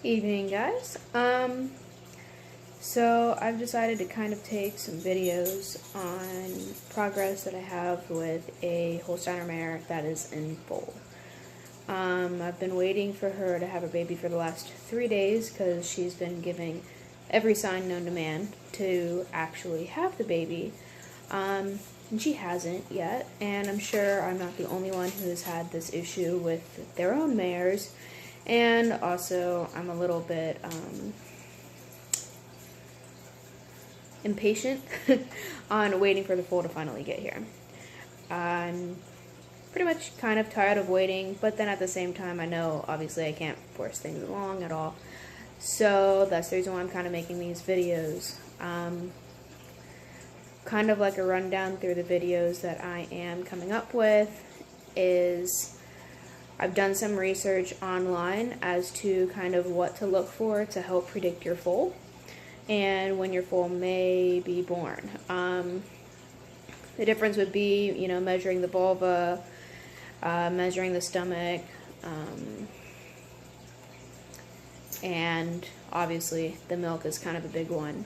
Evening, guys. So I've decided to kind of take some videos on progress that I have with a Holsteiner mare that is in foal. I've been waiting for her to have a baby for the last 3 days because she's been giving every sign known to man to actually have the baby. And she hasn't yet, and I'm sure I'm not the only one who's had this issue with their own mares. And also, I'm a little bit impatient on waiting for the foal to finally get here. I'm pretty much kind of tired of waiting, but then at the same time, I know obviously I can't force things along at all. So that's the reason why I'm kind of making these videos. Kind of like a rundown through the videos that I am coming up with is I've done some research online as to kind of what to look for to help predict your foal and when your foal may be born. The difference would be, you know, measuring the vulva, measuring the stomach, and obviously the milk is kind of a big one.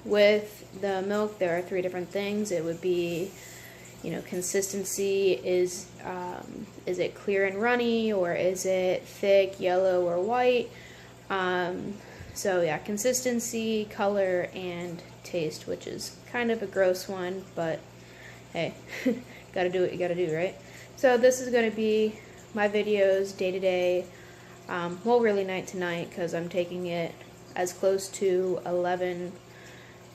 With the milk, there are 3 different things. It would be, you know, consistency. Is it clear and runny, or is it thick, yellow, or white? So yeah, consistency, color, and taste, which is kind of a gross one, but hey, gotta do what you gotta do, right? So this is going to be my videos day to day, well, really night to night, because I'm taking it as close to 11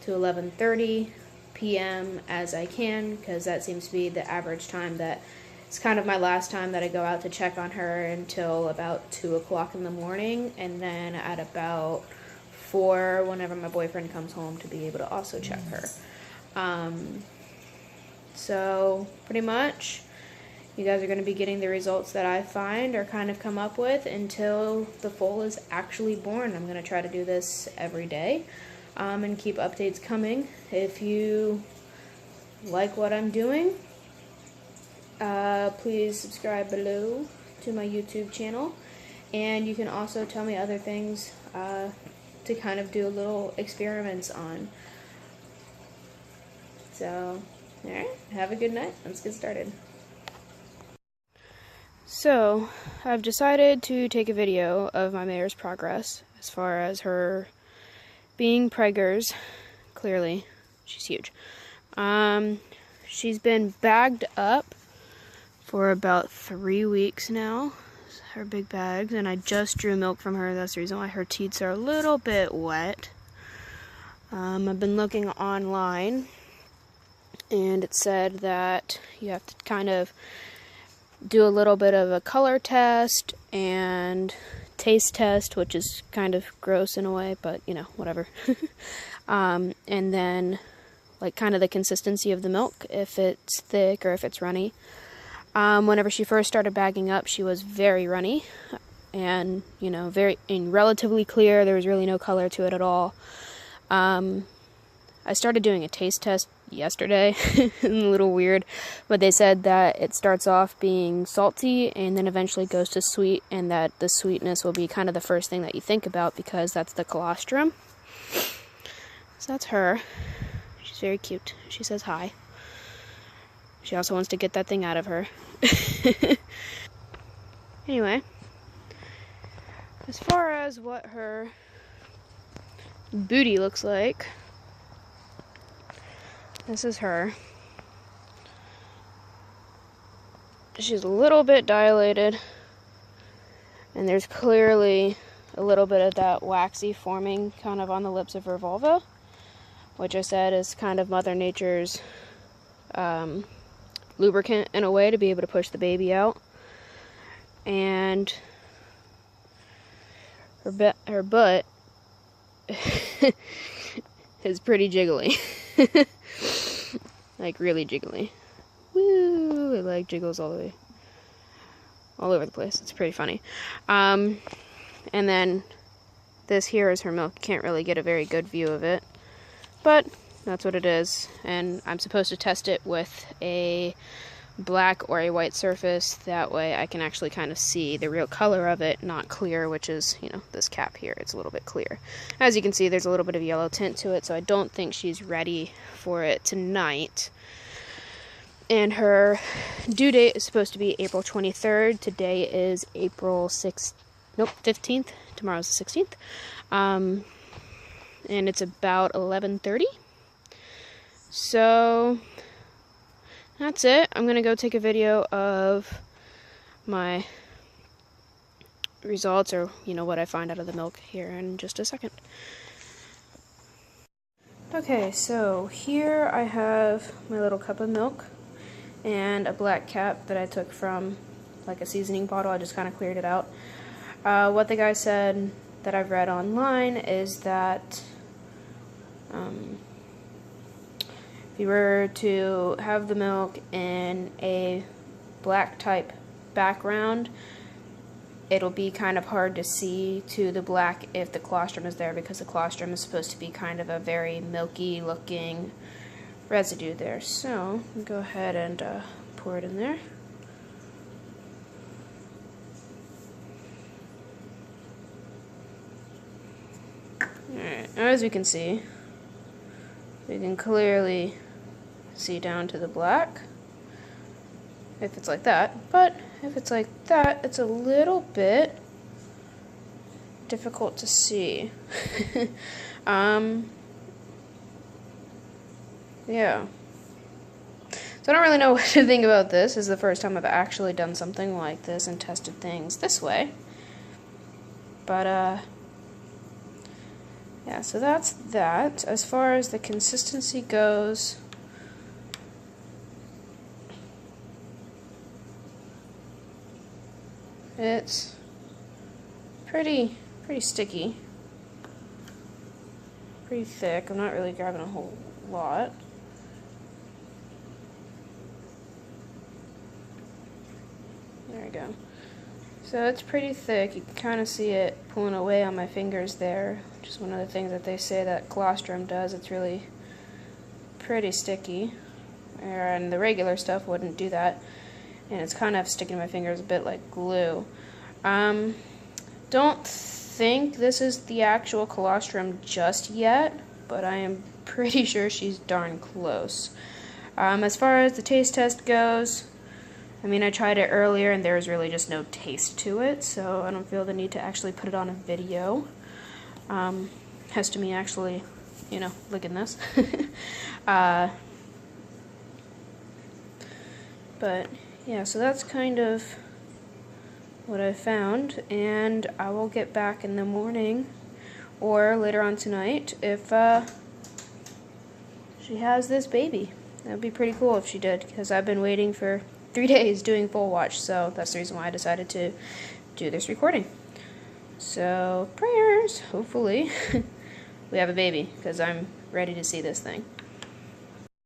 to 11:30 p.m. as I can, because that seems to be the average time that it's kind of my last time that I go out to check on her until about 2 o'clock in the morning, and then at about 4 whenever my boyfriend comes home to be able to also check her. So pretty much you guys are going to be getting the results that I find or kind of come up with until the foal is actually born. I'm going to try to do this every day and keep updates coming. If you like what I'm doing, please subscribe below to my YouTube channel, and you can also tell me other things to kind of do little experiments on. So, alright, have a good night. Let's get started. So, I've decided to take a video of my mare's progress as far as her being preggers. Clearly, she's huge. She's been bagged up for about 3 weeks now. Her big bags, and I just drew milk from her. That's the reason why her teats are a little bit wet. I've been looking online, and it said that you have to kind of do a little bit of a color test and taste test, which is kind of gross in a way, but you know, whatever. And then like kind of the consistency of the milk, if it's thick or if it's runny. Whenever she first started bagging up, she was very runny and, you know, relatively clear. There was really no color to it at all. I started doing a taste test yesterday. A little weird, but they said that it starts off being salty and then eventually goes to sweet, and that the sweetness will be kind of the first thing that you think about because that's the colostrum. So that's her. She's very cute. She says hi. She also wants to get that thing out of her. Anyway, as far as what her booty looks like, this is her. She's a little bit dilated, and there's clearly a little bit of that waxy forming kind of on the lips of her vulva, which I said is kind of Mother Nature's lubricant in a way to be able to push the baby out. And her butt is pretty jiggly. Like really jiggly. Woo! It like jiggles all over the place. It's pretty funny. And then this here is her milk. You can't really get a very good view of it, but that's what it is. And I'm supposed to test it with a black or a white surface. That way I can actually kind of see the real color of it, not clear, which is, you know, this cap here. It's a little bit clear. As you can see, there's a little bit of yellow tint to it, so I don't think she's ready for it tonight. And her due date is supposed to be April 23rd. Today is April 6th. Nope, 15th. Tomorrow's the 16th. And it's about 11:30. So that's it. I'm gonna go take a video of my results, or you know, what I find out of the milk here in just a second. Okay, so here I have my little cup of milk and a black cap that I took from like a seasoning bottle. I just kind of cleared it out. What the guy said that I've read online is that if you were to have the milk in a black type background, it'll be kind of hard to see to the black if the colostrum is there, because the colostrum is supposed to be kind of a very milky looking residue there. So go ahead and pour it in there. Alright, as we can see, we can clearly see down to the black if it's like that, but if it's like that, it's a little bit difficult to see. Yeah. So I don't really know what to think about this. This is the first time I've actually done something like this and tested things this way. But, yeah, so that's that. As far as the consistency goes, it's pretty sticky, pretty thick. I'm not really grabbing a whole lot. There we go. So it's pretty thick. You can kind of see it pulling away on my fingers there, which is one of the things that they say that colostrum does. It's really pretty sticky, and the regular stuff wouldn't do that. And it's kind of sticking to my fingers a bit like glue. Don't think this is the actual colostrum just yet, but I am pretty sure she's darn close. As far as the taste test goes, I mean, I tried it earlier and there was really just no taste to it, so I don't feel the need to actually put it on a video. As to me actually, you know, licking this. But yeah, so that's kind of what I found, and I will get back in the morning or later on tonight if she has this baby. That would be pretty cool if she did, because I've been waiting for 3 days doing full watch, so that's the reason why I decided to do this recording. So prayers, hopefully we have a baby, because I'm ready to see this thing.